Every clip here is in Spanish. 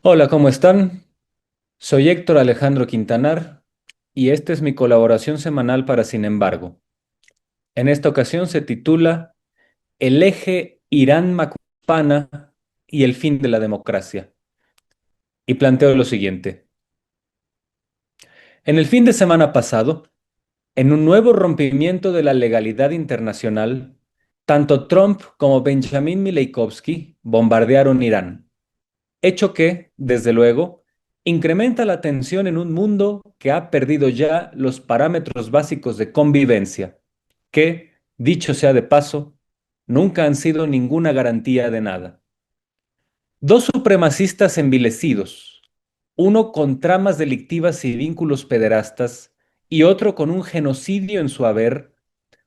Hola, ¿cómo están? Soy Héctor Alejandro Quintanar y esta es mi colaboración semanal para Sin embargo. En esta ocasión se titula El eje Irán-Macupana y el fin de la democracia. Y planteo lo siguiente. En el fin de semana pasado, en un nuevo rompimiento de la legalidad internacional, tanto Trump como Benjamin Milei bombardearon Irán. Hecho que, desde luego, incrementa la tensión en un mundo que ha perdido ya los parámetros básicos de convivencia, que, dicho sea de paso, nunca han sido ninguna garantía de nada. Dos supremacistas envilecidos, uno con tramas delictivas y vínculos pederastas, y otro con un genocidio en su haber,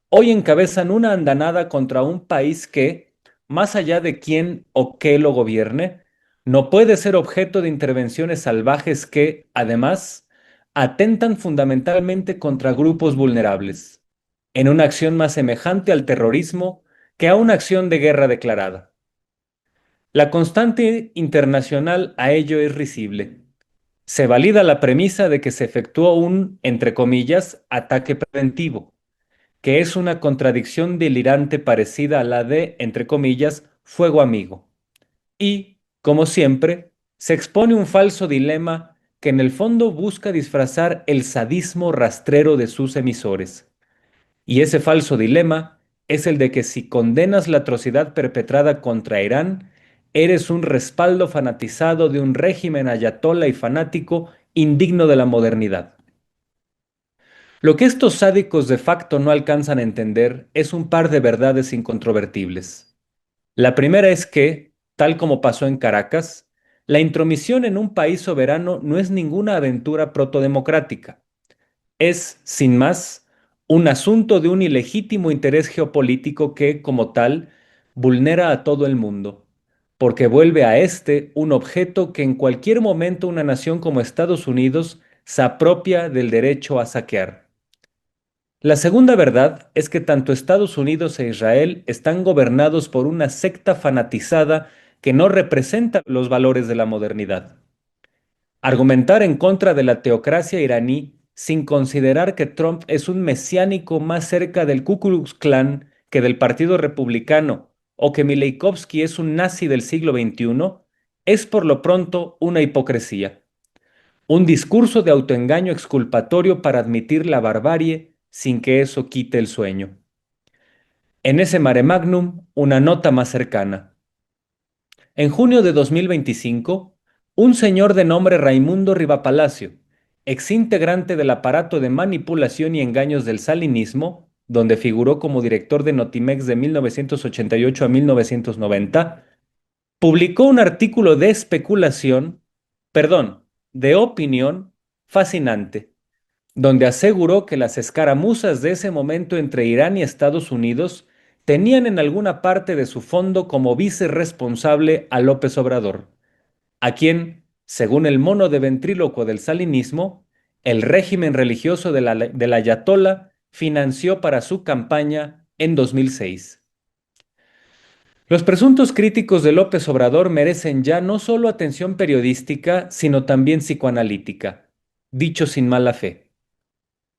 hoy encabezan una andanada contra un país que, más allá de quién o qué lo gobierne, no puede ser objeto de intervenciones salvajes que, además, atentan fundamentalmente contra grupos vulnerables, en una acción más semejante al terrorismo que a una acción de guerra declarada. La constante internacional a ello es risible. Se valida la premisa de que se efectuó un, entre comillas, ataque preventivo, que es una contradicción delirante parecida a la de, entre comillas, fuego amigo. Y, como siempre, se expone un falso dilema que en el fondo busca disfrazar el sadismo rastrero de sus emisores. Y ese falso dilema es el de que si condenas la atrocidad perpetrada contra Irán, eres un respaldo fanatizado de un régimen ayatola y fanático indigno de la modernidad. Lo que estos sádicos de facto no alcanzan a entender es un par de verdades incontrovertibles. La primera es que, tal como pasó en Caracas, la intromisión en un país soberano no es ninguna aventura protodemocrática. Es, sin más, un asunto de un ilegítimo interés geopolítico que, como tal, vulnera a todo el mundo, porque vuelve a este un objeto que en cualquier momento una nación como Estados Unidos se apropia del derecho a saquear. La segunda verdad es que tanto Estados Unidos e Israel están gobernados por una secta fanatizada que no representa los valores de la modernidad. Argumentar en contra de la teocracia iraní sin considerar que Trump es un mesiánico más cerca del Ku Klux Klan que del Partido Republicano o que Mileikovsky es un nazi del siglo XXI es por lo pronto una hipocresía, un discurso de autoengaño exculpatorio para admitir la barbarie sin que eso quite el sueño. En ese mare magnum, una nota más cercana. En junio de 2025, un señor de nombre Raimundo Rivapalacio, exintegrante del aparato de manipulación y engaños del salinismo, donde figuró como director de Notimex de 1988 a 1990, publicó un artículo de especulación, perdón, de opinión fascinante, donde aseguró que las escaramuzas de ese momento entre Irán y Estados Unidos tenían en alguna parte de su fondo como vicerresponsable a López Obrador, a quien, según el mono de ventrílocuo del salinismo, el régimen religioso del Ayatollah financió para su campaña en 2006. Los presuntos críticos de López Obrador merecen ya no solo atención periodística, sino también psicoanalítica, dicho sin mala fe.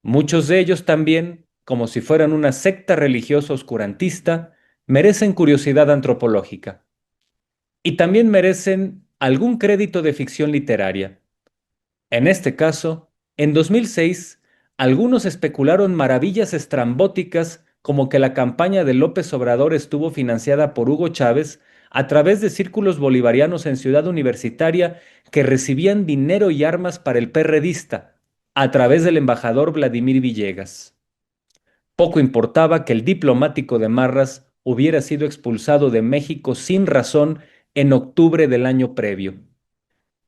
Muchos de ellos también, como si fueran una secta religiosa oscurantista, merecen curiosidad antropológica. Y también merecen algún crédito de ficción literaria. En este caso, en 2006, algunos especularon maravillas estrambóticas como que la campaña de López Obrador estuvo financiada por Hugo Chávez a través de círculos bolivarianos en Ciudad Universitaria que recibían dinero y armas para el perredista, a través del embajador Vladimir Villegas. Poco importaba que el diplomático de Marras hubiera sido expulsado de México sin razón en octubre del año previo.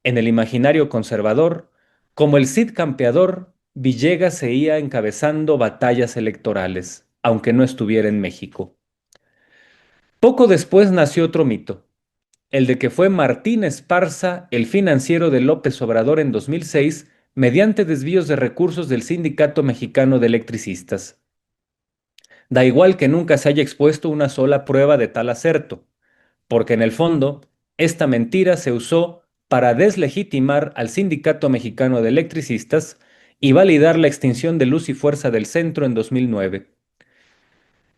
En el imaginario conservador, como el Cid campeador, Villegas seguía encabezando batallas electorales, aunque no estuviera en México. Poco después nació otro mito, el de que fue Martín Esparza el financiero de López Obrador en 2006 mediante desvíos de recursos del Sindicato Mexicano de Electricistas. Da igual que nunca se haya expuesto una sola prueba de tal acerto, porque en el fondo, esta mentira se usó para deslegitimar al Sindicato Mexicano de Electricistas y validar la extinción de Luz y Fuerza del Centro en 2009.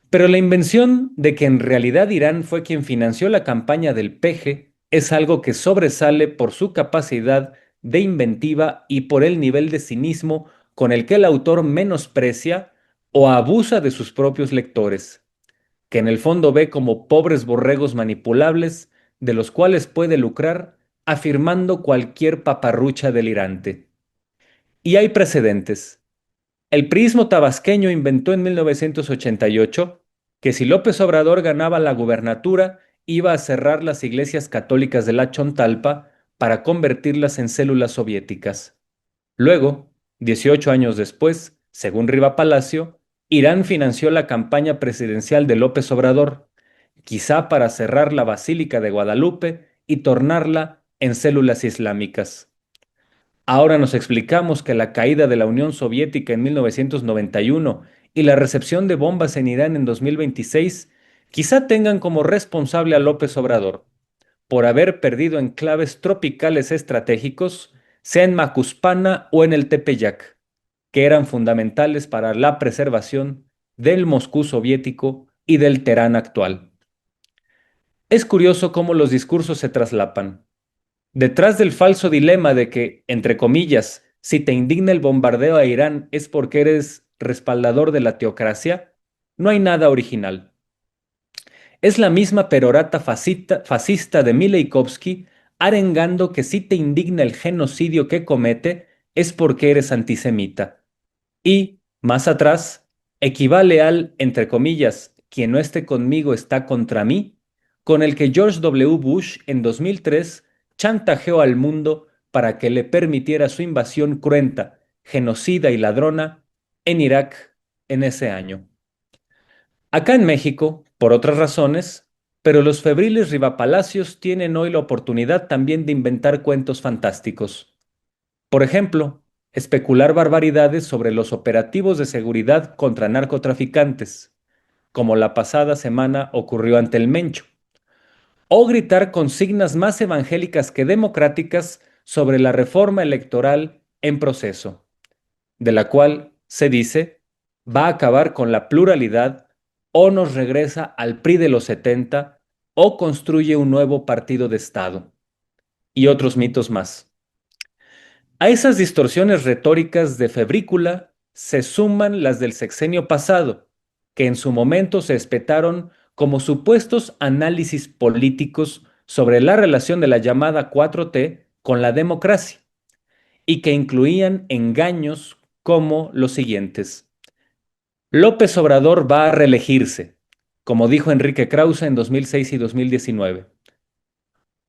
Pero la invención de que en realidad Irán fue quien financió la campaña del peje es algo que sobresale por su capacidad de inventiva y por el nivel de cinismo con el que el autor menosprecia o abusa de sus propios lectores, que en el fondo ve como pobres borregos manipulables de los cuales puede lucrar afirmando cualquier paparrucha delirante. Y hay precedentes. El priismo tabasqueño inventó en 1988 que si López Obrador ganaba la gubernatura, iba a cerrar las iglesias católicas de la Chontalpa para convertirlas en células soviéticas. Luego, 18 años después, según Riva Palacio, Irán financió la campaña presidencial de López Obrador, quizá para cerrar la Basílica de Guadalupe y tornarla en células islámicas. Ahora nos explicamos que la caída de la Unión Soviética en 1991 y la recepción de bombas en Irán en 2026 quizá tengan como responsable a López Obrador por haber perdido enclaves tropicales estratégicos, sea en Macuspana o en el Tepeyac, que eran fundamentales para la preservación del Moscú soviético y del Teherán actual. Es curioso cómo los discursos se traslapan. Detrás del falso dilema de que, entre comillas, si te indigna el bombardeo a Irán es porque eres respaldador de la teocracia, no hay nada original. Es la misma perorata fascista de Mileikovsky arengando que si te indigna el genocidio que comete es porque eres antisemita. Y, más atrás, equivale al, entre comillas, quien no esté conmigo está contra mí, con el que George W. Bush en 2003 chantajeó al mundo para que le permitiera su invasión cruenta, genocida y ladrona en Irak en ese año. Acá en México, por otras razones, pero los febriles rivapalacios tienen hoy la oportunidad también de inventar cuentos fantásticos. Por ejemplo, especular barbaridades sobre los operativos de seguridad contra narcotraficantes, como la pasada semana ocurrió ante el Mencho, o gritar consignas más evangélicas que democráticas sobre la reforma electoral en proceso, de la cual se dice va a acabar con la pluralidad o nos regresa al PRI de los 70 o construye un nuevo partido de Estado, y otros mitos más. A esas distorsiones retóricas de febrícula se suman las del sexenio pasado, que en su momento se espetaron como supuestos análisis políticos sobre la relación de la llamada 4T con la democracia, y que incluían engaños como los siguientes. López Obrador va a reelegirse, como dijo Enrique Krause en 2006 y 2019.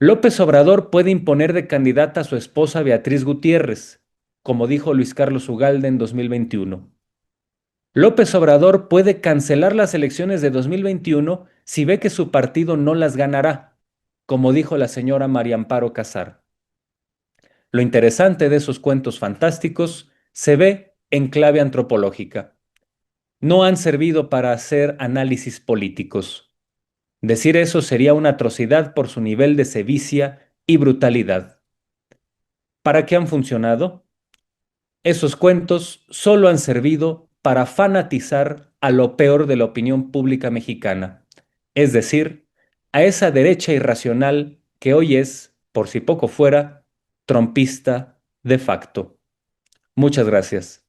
López Obrador puede imponer de candidata a su esposa Beatriz Gutiérrez, como dijo Luis Carlos Ugalde en 2021. López Obrador puede cancelar las elecciones de 2021 si ve que su partido no las ganará, como dijo la señora María Amparo Casar. Lo interesante de esos cuentos fantásticos se ve en clave antropológica. No han servido para hacer análisis políticos. Decir eso sería una atrocidad por su nivel de sevicia y brutalidad. ¿Para qué han funcionado? Esos cuentos solo han servido para fanatizar a lo peor de la opinión pública mexicana, es decir, a esa derecha irracional que hoy es, por si poco fuera, trompista de facto. Muchas gracias.